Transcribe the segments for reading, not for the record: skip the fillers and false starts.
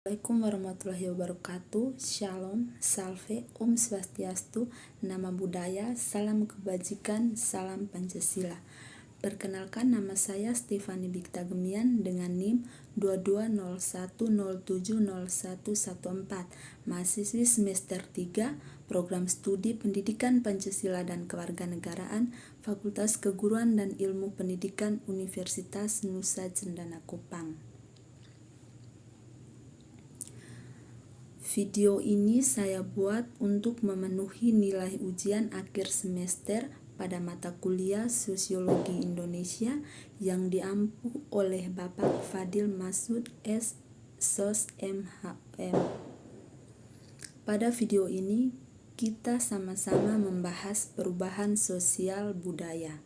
Assalamualaikum warahmatullahi wabarakatuh. Shalom, salve, Om Swastiastu, nama budaya, salam kebajikan, salam Pancasila. Perkenalkan, nama saya Stefani Bikta Gemian dengan NIM 2201070114, mahasiswi semester 3, Program Studi Pendidikan Pancasila dan Kewarganegaraan, Fakultas Keguruan dan Ilmu Pendidikan Universitas Nusa Cendana Kupang. Video ini saya buat untuk memenuhi nilai ujian akhir semester pada mata kuliah Sosiologi Indonesia yang diampu oleh Bapak Fadil Masud S. Sos MHM. Pada video ini, kita sama-sama membahas perubahan sosial budaya.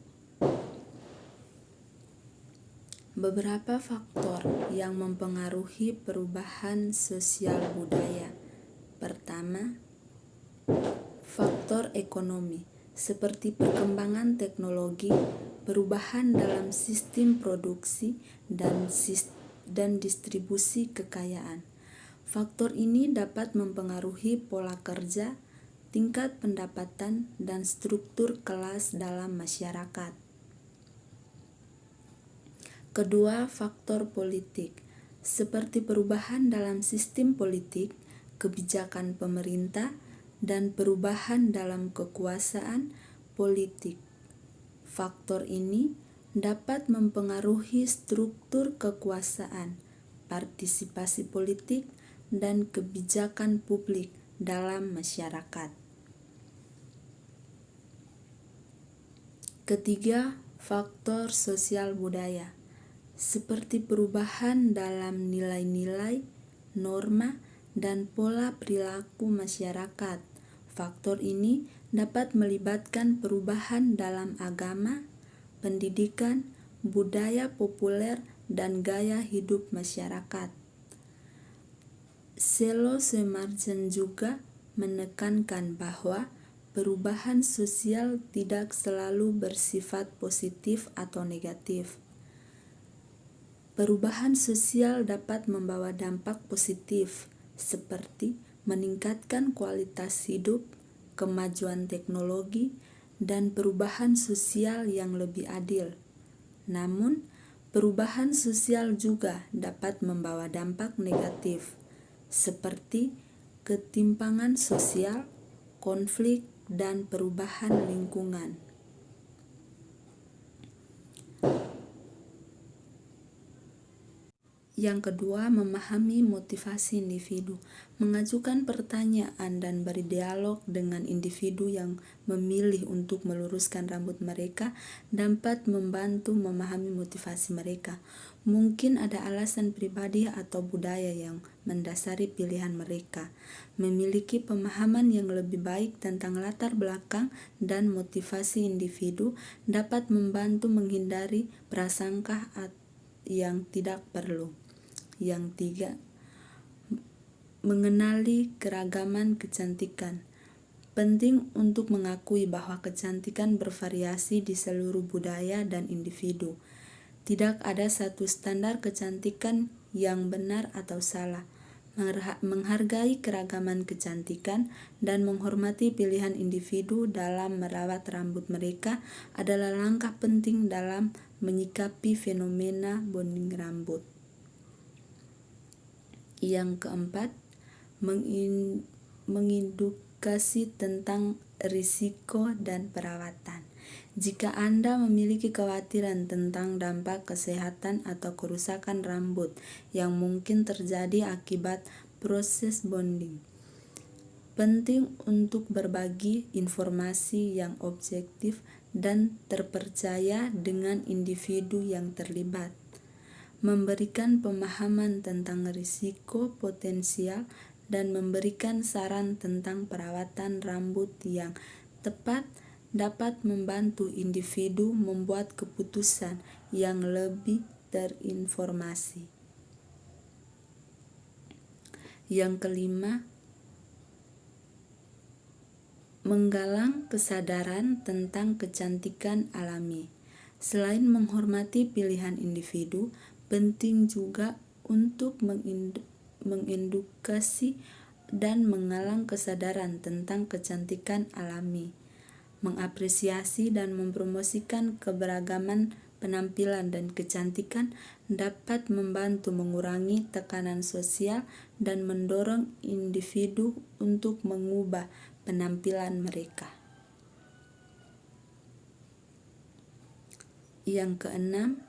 Beberapa faktor yang mempengaruhi perubahan sosial budaya. Pertama, faktor ekonomi, seperti perkembangan teknologi, perubahan dalam sistem produksi, dan distribusi kekayaan. Faktor ini dapat mempengaruhi pola kerja, tingkat pendapatan, dan struktur kelas dalam masyarakat. Kedua, faktor politik, seperti perubahan dalam sistem politik, kebijakan pemerintah, dan perubahan dalam kekuasaan politik. Faktor ini dapat mempengaruhi struktur kekuasaan, partisipasi politik, dan kebijakan publik dalam masyarakat. Ketiga, faktor sosial budaya, seperti perubahan dalam nilai-nilai, norma, dan pola perilaku masyarakat. Faktor ini dapat melibatkan perubahan dalam agama, pendidikan, budaya populer, dan gaya hidup masyarakat. Selo Semarjan juga menekankan bahwa perubahan sosial tidak selalu bersifat positif atau negatif. Perubahan sosial dapat membawa dampak positif, seperti meningkatkan kualitas hidup, kemajuan teknologi, dan perubahan sosial yang lebih adil. Namun, perubahan sosial juga dapat membawa dampak negatif, seperti ketimpangan sosial, konflik, dan perubahan lingkungan. Yang kedua, memahami motivasi individu, mengajukan pertanyaan dan berdialog dengan individu yang memilih untuk meluruskan rambut mereka dapat membantu memahami motivasi mereka. Mungkin ada alasan pribadi atau budaya yang mendasari pilihan mereka. Memiliki pemahaman yang lebih baik tentang latar belakang dan motivasi individu dapat membantu menghindari prasangka yang tidak perlu. Yang tiga, mengenali keragaman kecantikan. Penting untuk mengakui bahwa kecantikan bervariasi di seluruh budaya dan individu. Tidak ada satu standar kecantikan yang benar atau salah. Menghargai keragaman kecantikan dan menghormati pilihan individu dalam merawat rambut mereka adalah langkah penting dalam menyikapi fenomena bonding rambut. Yang keempat, mengedukasi tentang risiko dan perawatan. Jika Anda memiliki kekhawatiran tentang dampak kesehatan atau kerusakan rambut yang mungkin terjadi akibat proses bonding, penting untuk berbagi informasi yang objektif dan terpercaya dengan individu yang terlibat. Memberikan pemahaman tentang risiko potensial dan memberikan saran tentang perawatan rambut yang tepat dapat membantu individu membuat keputusan yang lebih terinformasi. Yang kelima, menggalang kesadaran tentang kecantikan alami. Selain menghormati pilihan individu, penting juga untuk mengedukasi dan mengalang kesadaran tentang kecantikan alami, mengapresiasi dan mempromosikan keberagaman penampilan dan kecantikan dapat membantu mengurangi tekanan sosial dan mendorong individu untuk mengubah penampilan mereka. Yang keenam,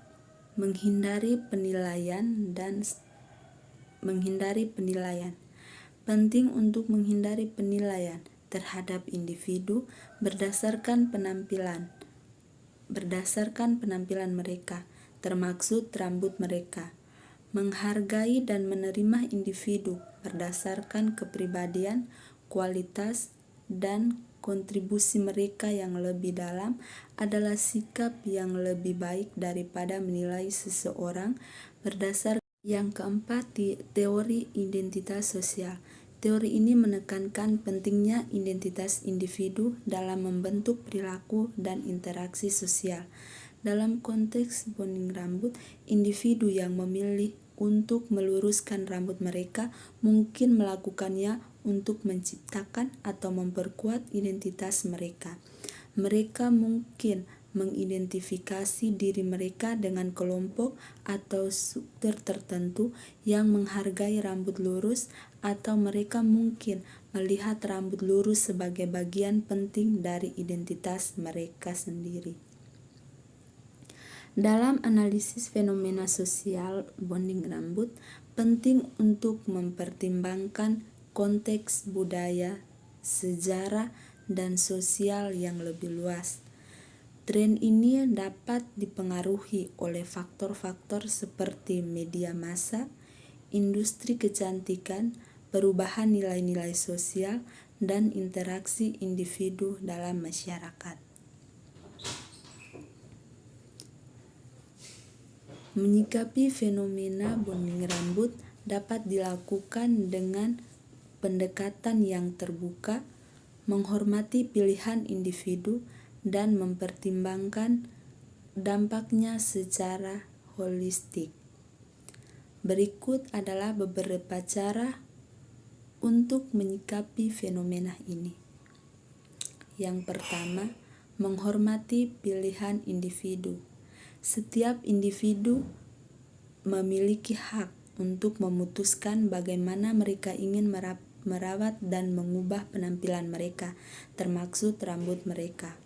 menghindari penilaian. Penting untuk menghindari penilaian terhadap individu berdasarkan penampilan mereka, termaksud rambut mereka. Menghargai dan menerima individu berdasarkan kepribadian, kualitas, dan kontribusi mereka yang lebih dalam adalah sikap yang lebih baik daripada menilai seseorang berdasarkan. Yang keempat, teori identitas sosial. Teori ini menekankan pentingnya identitas individu dalam membentuk perilaku dan interaksi sosial. Dalam konteks bonding rambut, individu yang memilih untuk meluruskan rambut mereka mungkin melakukannya untuk menciptakan atau memperkuat identitas mereka. Mereka mungkin mengidentifikasi diri mereka dengan kelompok atau subkultur tertentu yang menghargai rambut lurus, atau mereka mungkin melihat rambut lurus sebagai bagian penting dari identitas mereka sendiri. Dalam analisis fenomena sosial bonding rambut, penting untuk mempertimbangkan konteks budaya, sejarah, dan sosial yang lebih luas. Tren ini dapat dipengaruhi oleh faktor-faktor seperti media massa, industri kecantikan, perubahan nilai-nilai sosial, dan interaksi individu dalam masyarakat. Menyikapi fenomena bonding rambut dapat dilakukan dengan pendekatan yang terbuka, menghormati pilihan individu, dan mempertimbangkan dampaknya secara holistik. Berikut adalah beberapa cara untuk menyikapi fenomena ini. Yang pertama, menghormati pilihan individu. Setiap individu memiliki hak untuk memutuskan bagaimana mereka ingin merawat dan mengubah penampilan mereka, termaksud rambut mereka.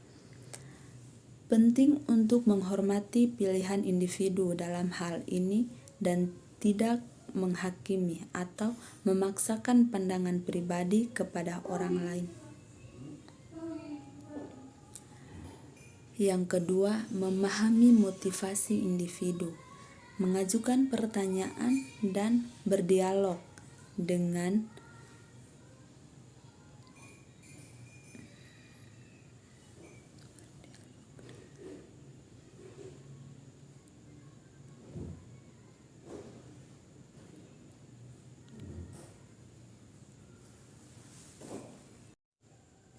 Penting untuk menghormati pilihan individu dalam hal ini dan tidak menghakimi atau memaksakan pandangan pribadi kepada orang lain. Yang kedua, memahami motivasi individu, mengajukan pertanyaan dan berdialog dengan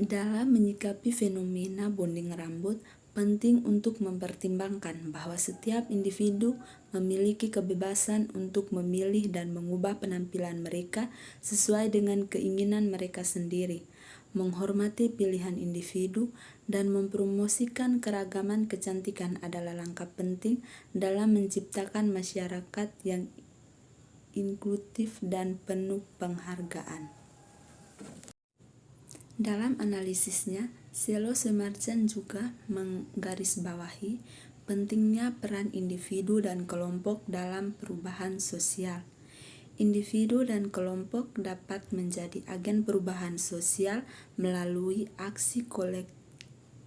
dalam menyikapi fenomena bonding rambut. Penting untuk mempertimbangkan bahwa setiap individu memiliki kebebasan untuk memilih dan mengubah penampilan mereka sesuai dengan keinginan mereka sendiri. Menghormati pilihan individu dan mempromosikan keragaman kecantikan adalah langkah penting dalam menciptakan masyarakat yang inklusif dan penuh penghargaan. Dalam analisisnya, Cielo Semarjan juga menggarisbawahi pentingnya peran individu dan kelompok dalam perubahan sosial. Individu dan kelompok dapat menjadi agen perubahan sosial melalui aksi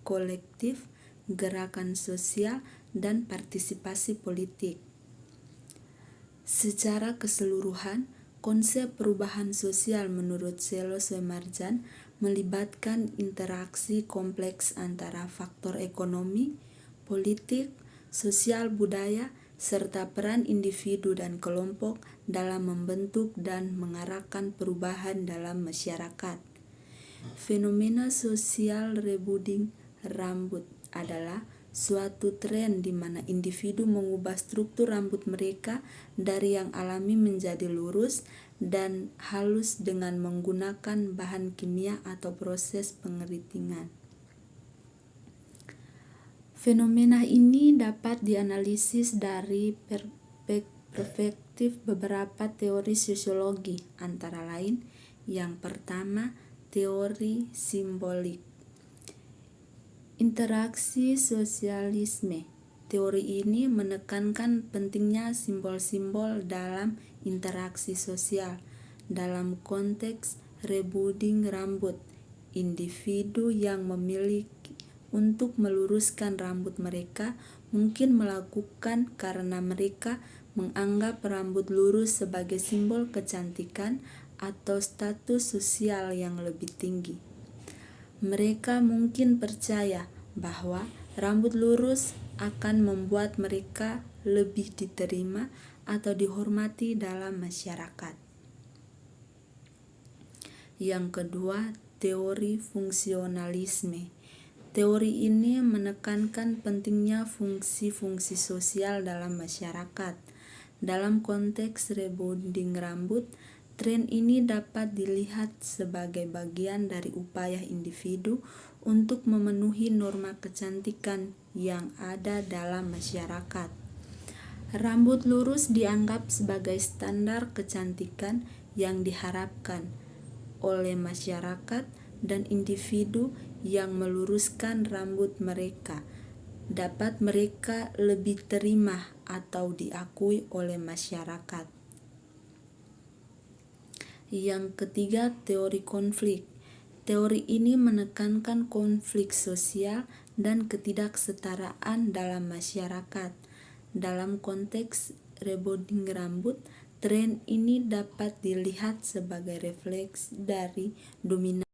kolektif, gerakan sosial, dan partisipasi politik. Secara keseluruhan, konsep perubahan sosial menurut Cielo Semarjan melibatkan interaksi kompleks antara faktor ekonomi, politik, sosial budaya, serta peran individu dan kelompok dalam membentuk dan mengarahkan perubahan dalam masyarakat. Fenomena sosial rebonding rambut adalah suatu tren di mana individu mengubah struktur rambut mereka dari yang alami menjadi lurus dan halus dengan menggunakan bahan kimia atau proses pengeritingan. Fenomena ini dapat dianalisis dari perspektif beberapa teori sosiologi, antara lain yang pertama, teori simbolik. Interaksi sosialisme. Teori ini menekankan pentingnya simbol-simbol dalam interaksi sosial. Dalam konteks rebonding rambut, individu yang memilih untuk meluruskan rambut mereka mungkin melakukan karena mereka menganggap rambut lurus sebagai simbol kecantikan atau status sosial yang lebih tinggi. Mereka mungkin percaya bahwa rambut lurus akan membuat mereka lebih diterima atau dihormati dalam masyarakat. Yang kedua, teori fungsionalisme. Teori ini menekankan pentingnya fungsi-fungsi sosial dalam masyarakat. Dalam konteks rebonding rambut, tren ini dapat dilihat sebagai bagian dari upaya individu untuk memenuhi norma kecantikan yang ada dalam masyarakat. Rambut lurus dianggap sebagai standar kecantikan yang diharapkan oleh masyarakat, dan individu yang meluruskan rambut mereka dapat mereka lebih terima atau diakui oleh masyarakat. Yang ketiga, teori konflik. Teori ini menekankan konflik sosial dan ketidaksetaraan dalam masyarakat. Dalam konteks rebonding rambut, tren ini dapat dilihat sebagai refleksi dari dominasi